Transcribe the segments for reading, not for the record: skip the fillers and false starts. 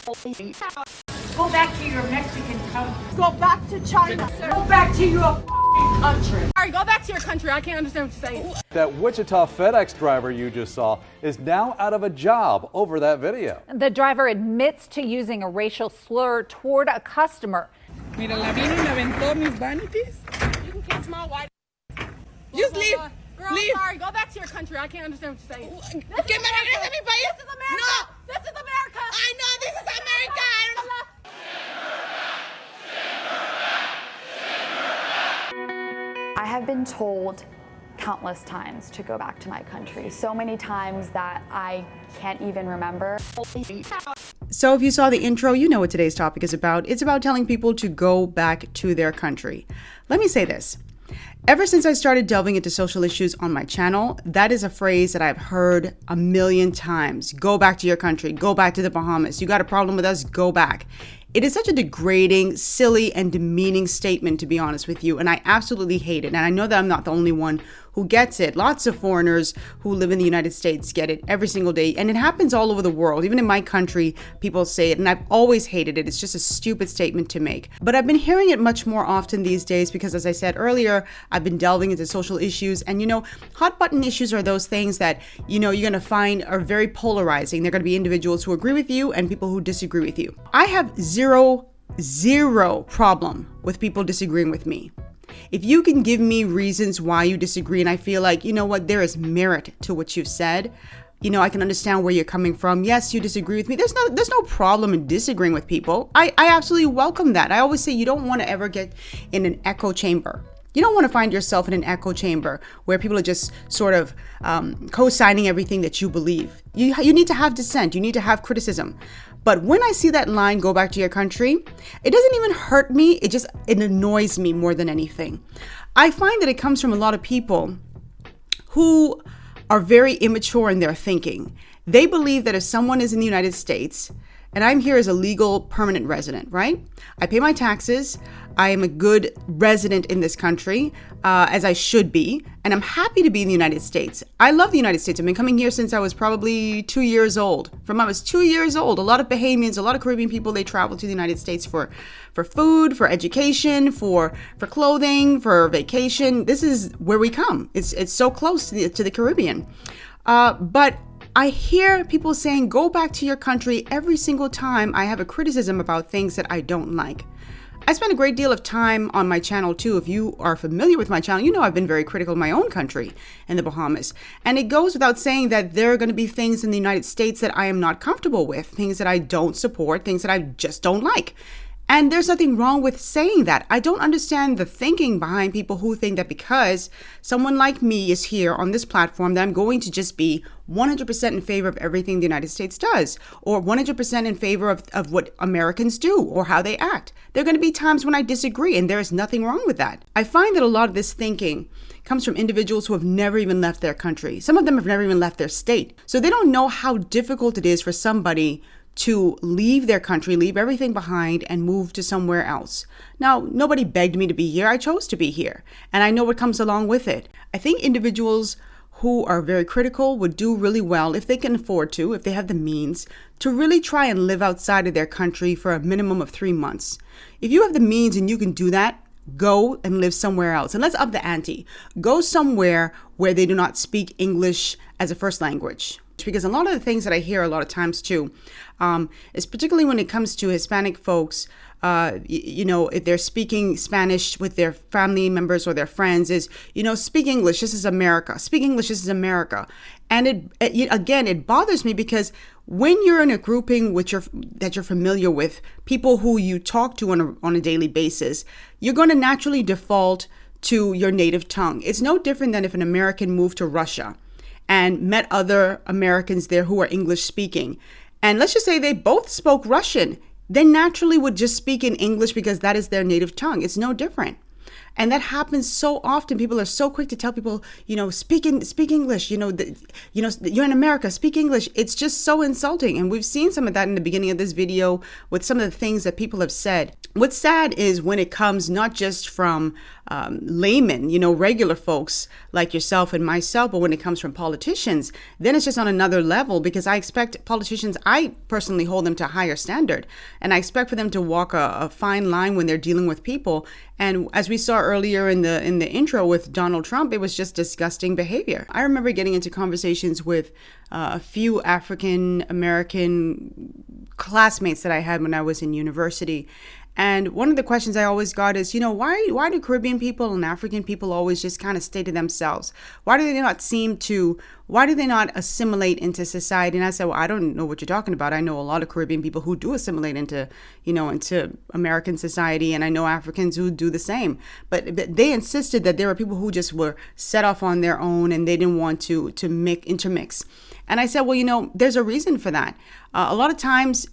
Go back to your Mexican country. Go back to China. Go back to your country. All right, go back to your country. I can't understand what you're saying. That Wichita FedEx driver you just saw is now out of a job over that video. The driver admits to using a racial slur toward a customer. Mira, la vino y me aventó mis vanities. You can kiss my white. Just leave. Girl, leave. Sorry, go back to your country. I can't understand what you're saying. This is America. No. This is America. I know this is America. I don't know. I have been told countless times to go back to my country, so many times that I can't even remember. So if you saw the intro, you know what today's topic is about. It's about telling people to go back to their country. Let me say this. Ever since I started delving into social issues on my channel, that is a phrase that I've heard a million times. Go back to your country. Go back to the Bahamas. You got a problem with us? Go back. It is such a degrading, silly, and demeaning statement, to be honest with you, and I absolutely hate it. And I know that I'm not the only one who gets it. Lots of foreigners who live in the United States get it every single day, and it happens all over the world. Even in my country, people say it, and I've always hated it. It's just a stupid statement to make. But I've been hearing it much more often these days because, as I said earlier, I've been delving into social issues, and hot button issues are those things that, you're going to find are very polarizing. They're going to be individuals who agree with you and people who disagree with you. I have zero problem with people disagreeing with me. If you can give me reasons why you disagree and I feel like, there is merit to what you've said, I can understand where you're coming from. Yes, you disagree with me. There's no problem in disagreeing with people. I absolutely welcome that. I always say you don't want to ever get in an echo chamber. You don't want to find yourself in an echo chamber where people are just sort of co-signing everything that you believe. You need to have dissent. You need to have criticism. But when I see that line, go back to your country, it doesn't even hurt me. It annoys me more than anything. I find that it comes from a lot of people who are very immature in their thinking. They believe that if someone is in the United States, and I'm here as a legal permanent resident, right? I pay my taxes. I am a good resident in this country, as I should be, and I'm happy to be in the United States. I love the United States. I've been coming here since I was probably 2 years old. From I was 2 years old, a lot of Bahamians, a lot of Caribbean people, they travel to the United States for food, for education, for clothing, for vacation. This is where we come. It's so close to the Caribbean. But I hear people saying, go back to your country every single time I have a criticism about things that I don't like. I spend a great deal of time on my channel too. If you are familiar with my channel, you know I've been very critical of my own country in the Bahamas. And it goes without saying that there are going to be things in the United States that I am not comfortable with, things that I don't support, things that I just don't like. And there's nothing wrong with saying that. I don't understand the thinking behind people who think that because someone like me is here on this platform, that I'm going to just be 100% in favor of everything the United States does, or 100% in favor of what Americans do or how they act. There are going to be times when I disagree, and there is nothing wrong with that. I find that a lot of this thinking comes from individuals who have never even left their country. Some of them have never even left their state. So they don't know how difficult it is for somebody to leave their country, leave everything behind and move to somewhere else. Now, nobody begged me to be here. I chose to be here. And I know what comes along with it. I think individuals who are very critical would do really well if they can afford to, if they have the means, to really try and live outside of their country for a minimum of 3 months. If you have the means and you can do that, go and live somewhere else. And let's up the ante. Go somewhere where they do not speak English as a first language. Because a lot of the things that I hear a lot of times too, is particularly when it comes to Hispanic folks, if they're speaking Spanish with their family members or their friends, is, speak English, this is America. Speak English, this is America. And it bothers me because when you're in a grouping that you're familiar with, people who you talk to on a daily basis, you're going to naturally default to your native tongue. It's no different than if an American moved to Russia and met other Americans there who are English speaking. And let's just say they both spoke Russian. They naturally would just speak in English because that is their native tongue. It's no different. And that happens so often. People are so quick to tell people, speak English, you're in America, speak English. It's just so insulting. And we've seen some of that in the beginning of this video with some of the things that people have said. What's sad is when it comes not just from laymen, regular folks like yourself and myself, but when it comes from politicians, then it's just on another level, because I expect politicians, I personally hold them to a higher standard, and I expect for them to walk a fine line when they're dealing with people. And as we saw earlier in the intro with Donald Trump, it was just disgusting behavior. I remember getting into conversations with a few African American classmates that I had when I was in university. And one of the questions I always got is, why do Caribbean people and African people always just kind of stay to themselves? Why do they not assimilate into society? And I said, well, I don't know what you're talking about. I know a lot of Caribbean people who do assimilate into American society, and I know Africans who do the same. But they insisted that there were people who just were set off on their own and they didn't want to intermix. And I said, well, there's a reason for that. A lot of times,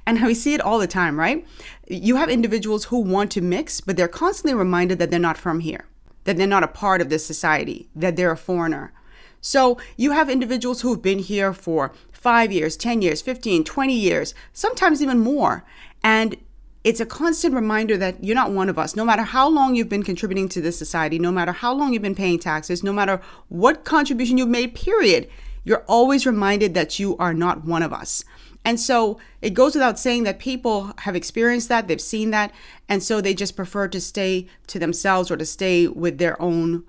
and we see it all the time, right? You have individuals who want to mix, but they're constantly reminded that they're not from here, that they're not a part of this society, that they're a foreigner. So you have individuals who've been here for 5 years, 10 years, 15, 20 years, sometimes even more. And it's a constant reminder that you're not one of us. No matter how long you've been contributing to this society, no matter how long you've been paying taxes, no matter what contribution you've made, period, you're always reminded that you are not one of us. And so it goes without saying that people have experienced that, they've seen that, and so they just prefer to stay to themselves or to stay with their own,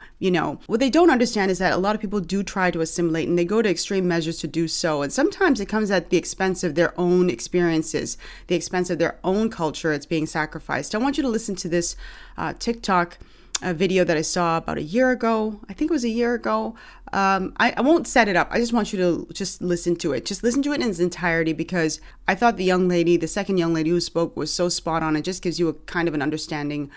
What they don't understand is that a lot of people do try to assimilate, and they go to extreme measures to do so. And sometimes it comes at the expense of their own experiences, the expense of their own culture. It's being sacrificed. I want you to listen to this TikTok video that I saw about a year ago. I think it was a year ago. I won't set it up. I just want you to just listen to it. Just listen to it in its entirety, because I thought the second young lady who spoke was so spot on. It just gives you a kind of an understanding.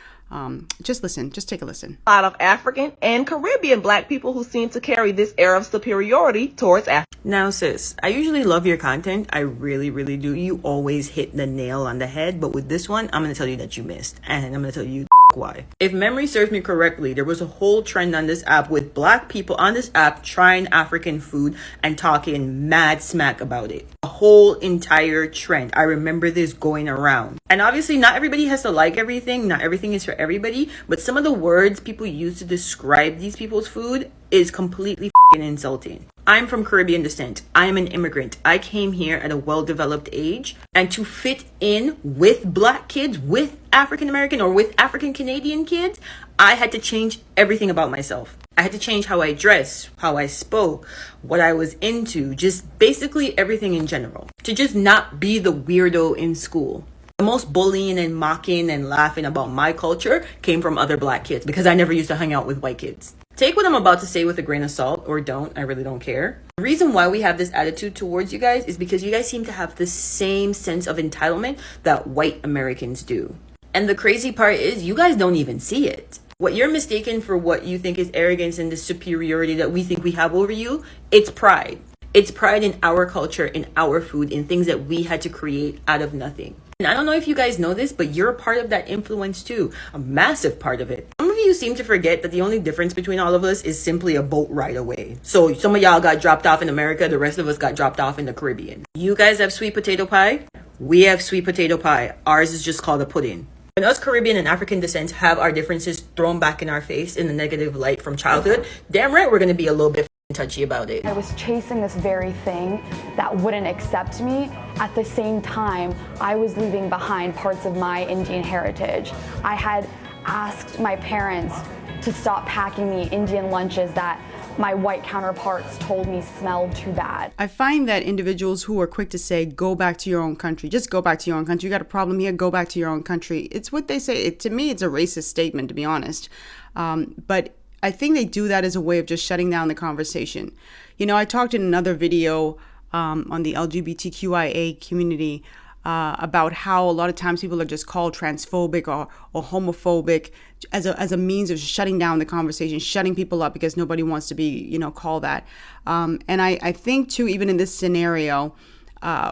Just listen. Just take a listen. A lot of African and Caribbean black people who seem to carry this air of superiority towards Africa. Now, sis, I usually love your content. I really, really do. You always hit the nail on the head. But with this one, I'm going to tell you that you missed. And I'm going to tell you why. If memory serves me correctly, there was a whole trend on this app with black people on this app trying African food and talking mad smack about it. A whole entire trend. I remember this going around. And obviously not everybody has to like everything. Not everything is for everybody. But some of the words people use to describe these people's food is completely insulting. I'm from Caribbean descent. I am an immigrant. I came here at a well-developed age, and to fit in with black kids, with African American or with African Canadian kids, I had to change everything about myself. I had to change how I dress, how I spoke, what I was into, just basically everything in general, to just not be the weirdo in school. The most bullying and mocking and laughing about my culture came from other black kids, because I never used to hang out with white kids. Take what I'm about to say with a grain of salt, or don't. I really don't care. The reason why we have this attitude towards you guys is because you guys seem to have the same sense of entitlement that white Americans do. And the crazy part is you guys don't even see it. What you're mistaken for what you think is arrogance and the superiority that we think we have over you, it's pride. It's pride in our culture, in our food, in things that we had to create out of nothing. And I don't know if you guys know this, but you're a part of that influence too. A massive part of it. Some of you seem to forget that the only difference between all of us is simply a boat ride away. So some of y'all got dropped off in America, the rest of us got dropped off in the Caribbean. You guys have sweet potato pie? We have sweet potato pie. Ours is just called a pudding. When us Caribbean and African descent have our differences thrown back in our face in the negative light from childhood, damn right we're going to be a little bit touchy about it. I was chasing this very thing that wouldn't accept me. At the same time, I was leaving behind parts of my Indian heritage. I had asked my parents to stop packing me Indian lunches that my white counterparts told me smelled too bad. I find that individuals who are quick to say, go back to your own country, just go back to your own country. You got a problem here, go back to your own country. It's what they say. To me, it's a racist statement, to be honest. But I think they do that as a way of just shutting down the conversation. I talked in another video on the LGBTQIA community about how a lot of times people are just called transphobic or homophobic as a means of shutting down the conversation, shutting people up because nobody wants to be, called that. And I think too, even in this scenario,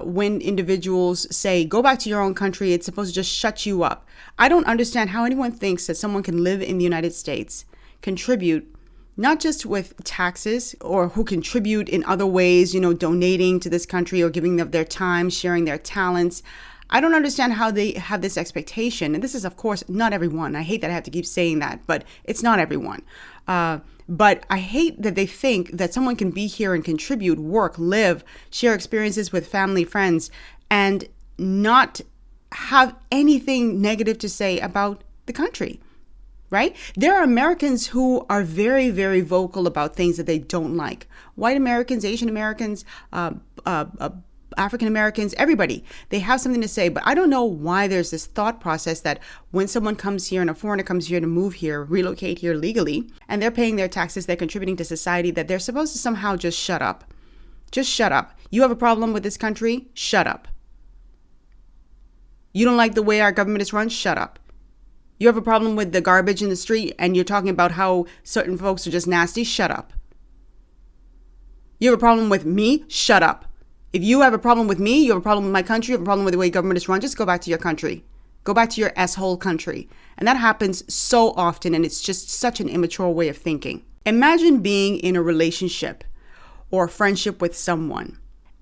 when individuals say, go back to your own country, it's supposed to just shut you up. I don't understand how anyone thinks that someone can live in the United States, contribute, not just with taxes, or who contribute in other ways, donating to this country or giving of their time, sharing their talents. I don't understand how they have this expectation. And this is, of course, not everyone. I hate that I have to keep saying that, but it's not everyone. But I hate that they think that someone can be here and contribute, work, live, share experiences with family, friends, and not have anything negative to say about the country, right? There are Americans who are very, very vocal about things that they don't like. White Americans, Asian Americans, African Americans, everybody, they have something to say. But I don't know why there's this thought process that when someone comes here and a foreigner comes here to move here, relocate here legally, and they're paying their taxes, they're contributing to society, that they're supposed to somehow just shut up. Just shut up. You have a problem with this country? Shut up. You don't like the way our government is run? Shut up. You have a problem with the garbage in the street and you're talking about how certain folks are just nasty? Shut up. You have a problem with me? Shut up. If you have a problem with me, you have a problem with my country, you have a problem with the way government is run, just go back to your country. Go back to your asshole country. And that happens so often, and it's just such an immature way of thinking. Imagine being in a relationship or a friendship with someone,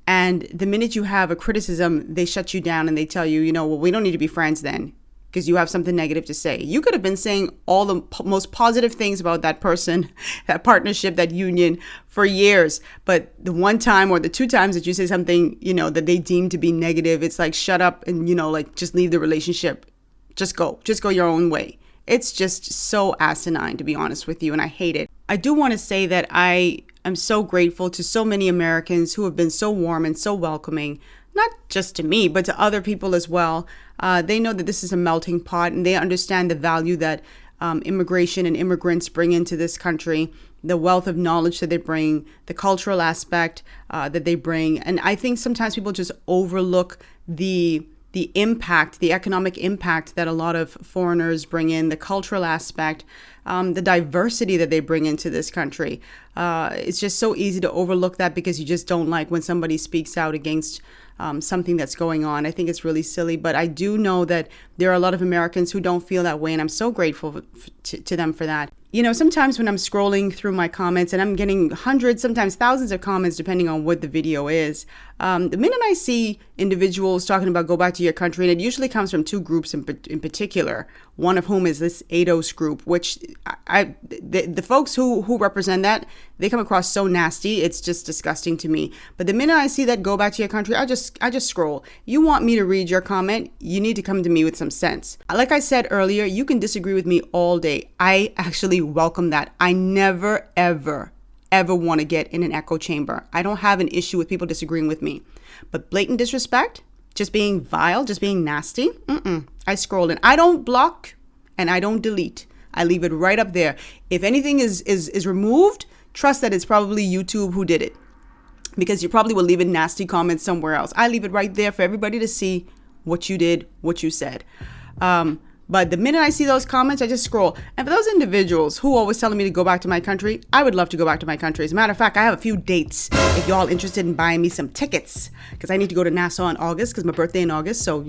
and the minute you have a criticism, they shut you down and they tell you, well, we don't need to be friends then because you have something negative to say. You could have been saying all the most positive things about that person, that partnership, that union for years. But the one time or the two times that you say something, that they deem to be negative, it's like, shut up and, just leave the relationship. Just go your own way. It's just so asinine, to be honest with you. And I hate it. I do want to say that I am so grateful to so many Americans who have been so warm and so welcoming, not just to me, but to other people as well. They know that this is a melting pot and they understand the value that immigration and immigrants bring into this country, the wealth of knowledge that they bring, the cultural aspect that they bring. And I think sometimes people just overlook the impact, the economic impact that a lot of foreigners bring in, the cultural aspect, the diversity that they bring into this country. It's just so easy to overlook that because you just don't like when somebody speaks out against something that's going on. I think it's really silly, but I do know that there are a lot of Americans who don't feel that way, and I'm so grateful to them for that. Sometimes when I'm scrolling through my comments and I'm getting hundreds, sometimes thousands of comments, depending on what the video is, the minute I see individuals talking about go back to your country, and it usually comes from two groups in particular, one of whom is this ADOS group, which the folks who represent that, they come across so nasty. It's just disgusting to me. But the minute I see that go back to your country, I just scroll. You want me to read your comment? You need to come to me with some sense. Like I said earlier, you can disagree with me all day. I actually welcome that. I never, ever want to get in an echo chamber. I don't have an issue with people disagreeing with me. But blatant disrespect, just being vile, just being nasty, I scroll in. I don't block and I don't delete. I leave it right up there. If anything is removed, trust that it's probably YouTube who did it, because you probably will leave a nasty comment somewhere else. I leave it right there for everybody to see what you did, what you said. But the minute I see those comments, I just scroll. And for those individuals who are always telling me to go back to my country, I would love to go back to my country. As a matter of fact, I have a few dates if y'all interested in buying me some tickets, because I need to go to Nassau in August because my birthday in August. So,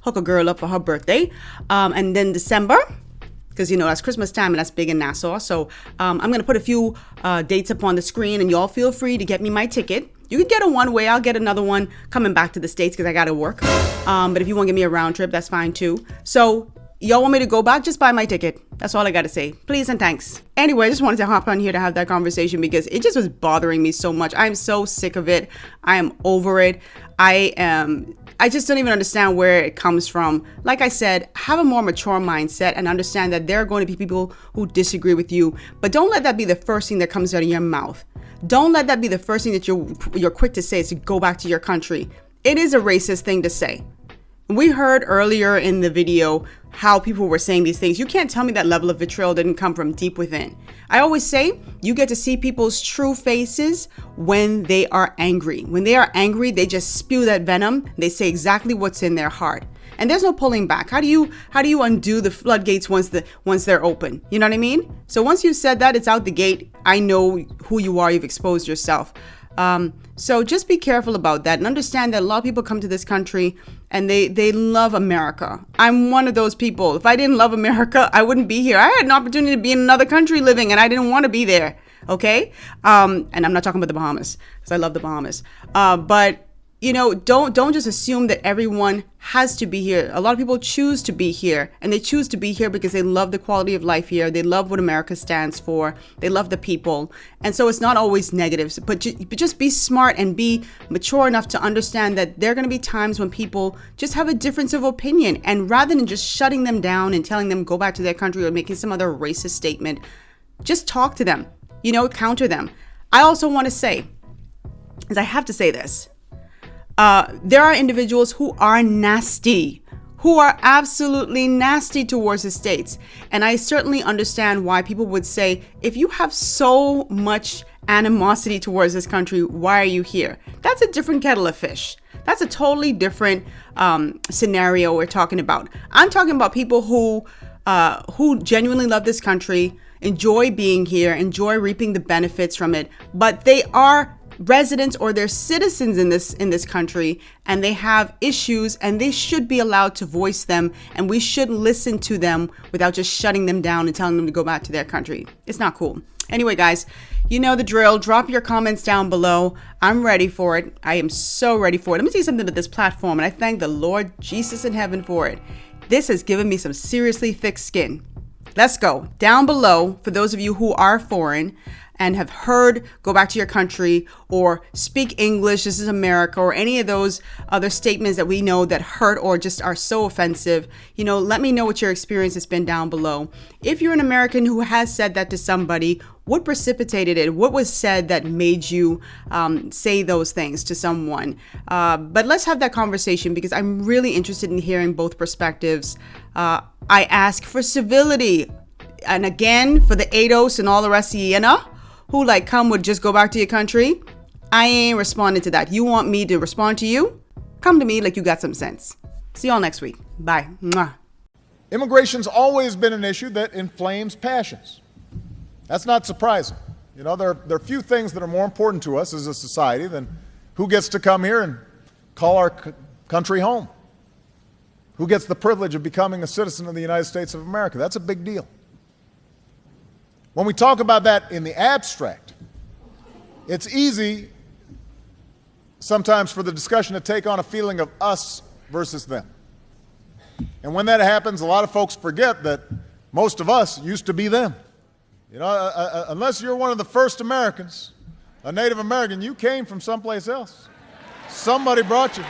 hook a girl up for her birthday. And then December, because, that's Christmas time and that's big in Nassau. So I'm going to put a few dates up on the screen and y'all feel free to get me my ticket. You can get a one-way. I'll get another one coming back to the States because I got to work. But if you want to give me a round trip, that's fine too. So y'all want me to go back? Just buy my ticket. That's all I got to say. Please and thanks. Anyway, I just wanted to hop on here to have that conversation because it just was bothering me so much. I'm so sick of it. I am over it. I just don't even understand where it comes from. Like I said, have a more mature mindset and understand that there are going to be people who disagree with you, but don't let that be the first thing that comes out of your mouth. Don't let that be the first thing that you're quick to say is to go back to your country. It is a racist thing to say. We heard earlier in the video how people were saying these things. You can't tell me that level of vitriol didn't come from deep within. I always say you get to see people's true faces when they are angry. When they are angry, they just spew that venom. They say exactly what's in their heart. And there's no pulling back. How do you undo the floodgates once they're open? You know what I mean? So once you've said that, it's out the gate. I know who you are. You've exposed yourself. So just be careful about that and understand that a lot of people come to this country and they love America. I'm one of those people. If I didn't love America, I wouldn't be here. I had an opportunity to be in another country living and I didn't want to be there. Okay. And I'm not talking about the Bahamas because I love the Bahamas. But you know, don't just assume that everyone has to be here. A lot of people choose to be here, and they choose to be here because they love the quality of life here. They love what America stands for. They love the people. And so it's not always negatives, but just be smart and be mature enough to understand that there are going to be times when people just have a difference of opinion. And rather than just shutting them down and telling them go back to their country or making some other racist statement, just talk to them, you know, counter them. I also want to say, as I have to say this, there are individuals who are nasty, who are absolutely nasty towards the states. And I certainly understand why people would say, if you have so much animosity towards this country, why are you here? That's a different kettle of fish. That's a totally different scenario we're talking about. I'm talking about people who genuinely love this country, enjoy being here, enjoy reaping the benefits from it, but they are residents or they're citizens in this country, and they have issues, and they should be allowed to voice them, and we should listen to them without just shutting them down and telling them to go back to their country. It's not cool. Anyway, guys, you know the drill. Drop your comments down below. I'm ready for it. I am so ready for it. Let me tell you something about this platform, and I thank the Lord Jesus in heaven for it. This has given me some seriously thick skin. Let's go. Down below, for those of you who are foreign and have heard go back to your country or speak English, this is America, or any of those other statements that we know that hurt or just are so offensive, you know, let me know what your experience has been down below. If you're an American who has said that to somebody, what precipitated it? What was said that made you say those things to someone? But let's have that conversation, because I'm really interested in hearing both perspectives. I ask for civility. And again, for the ADOS and all the rest of you, who like come would just go back to your country, I ain't responding to that. You want me to respond to you? Come to me like you got some sense. See y'all next week. Bye. Mwah. Immigration's always been an issue that inflames passions. That's not surprising. You know, there are few things that are more important to us as a society than who gets to come here and call our country home. Who gets the privilege of becoming a citizen of the United States of America. That's a big deal. When we talk about that in the abstract, it's easy sometimes for the discussion to take on a feeling of us versus them. And when that happens, a lot of folks forget that most of us used to be them. You know, unless you're one of the first Americans, a Native American, you came from someplace else. Somebody brought you.